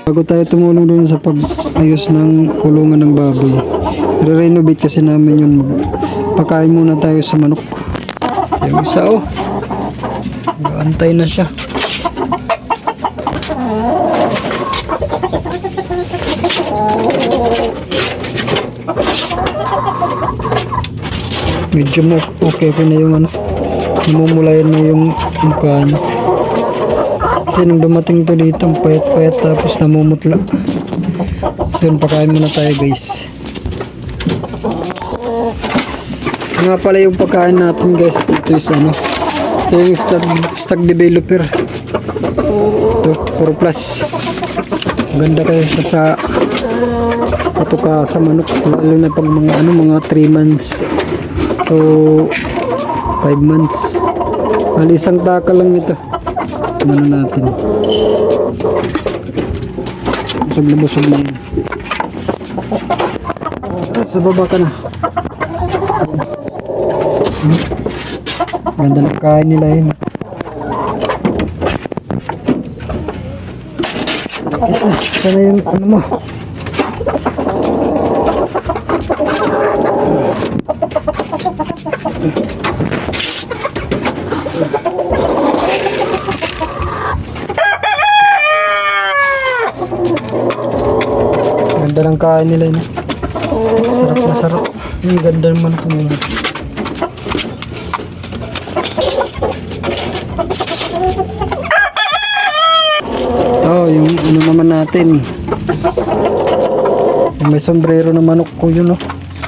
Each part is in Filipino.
Bago tayo tumulong dun sa pag-ayos ng kulungan ng baboy, re-renovate kasi namin yun. Pakain muna tayo sa manok. Yung isa antay na siya. Medyo okay na yung namumulayan na yung mukha niya. Kasi nung dumating to dito, payat-payat tapos namumutla. So yun, pakain muna tayo guys. Nga pala yung pagkain natin guys. Ito is ito yung stock developer. Ito, Puro Plus. Ganda kasi sa patuka sa manok. Lalo na pag mga 3 months. So 5 months. Bali isang taka lang ito. Natin. Busog na busog na yun. Sa baba ka na. Ganda ng kain nila yun. Sana yung mo. Ganda ng kain nila yun. Sarap na sarap. Ang ganda naman kung yung naman natin. Yung may sombrero na manok ko yun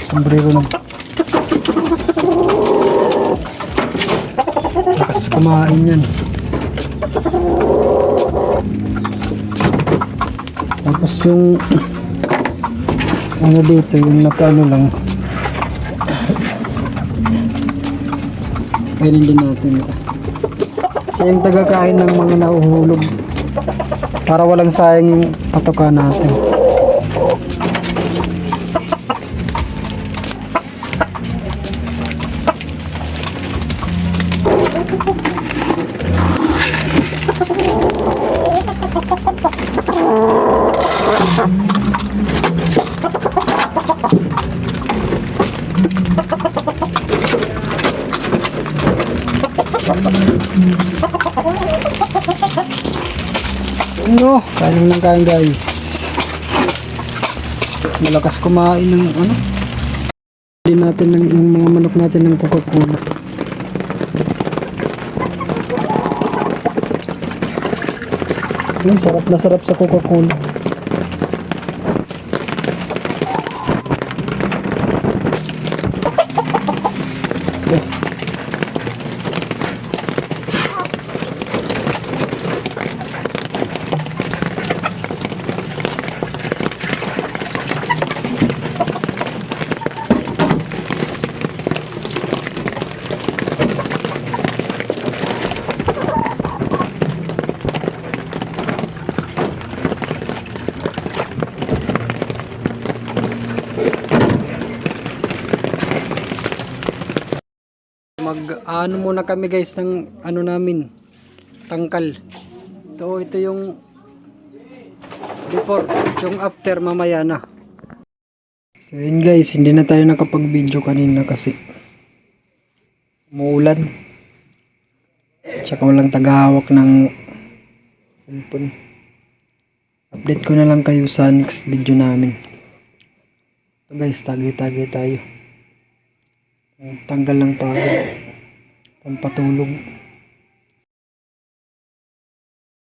sombrero na lakas kumain yan. Tapos yung dito yung nakano lang pwede din natin kasi yung tagakain ng mga nahuhulog para walang sayang yung patoka natin. Kain ng kain guys. Malakas kumain ng din natin ng mga manok natin ng Coca-Cola. Sarap na sarap sa Coca-Cola. Muna kami guys ng namin tangkal. Ito yung before, yung after mamaya na. So yun guys, hindi na tayo nakapag-video kanina kasi umuulan. Tsaka walang tagahawak ng cellphone. Update ko na lang kayo sa next video namin. Ito guys, tagi-tagi tayo. Tanggal lang pagod. Pampatulog.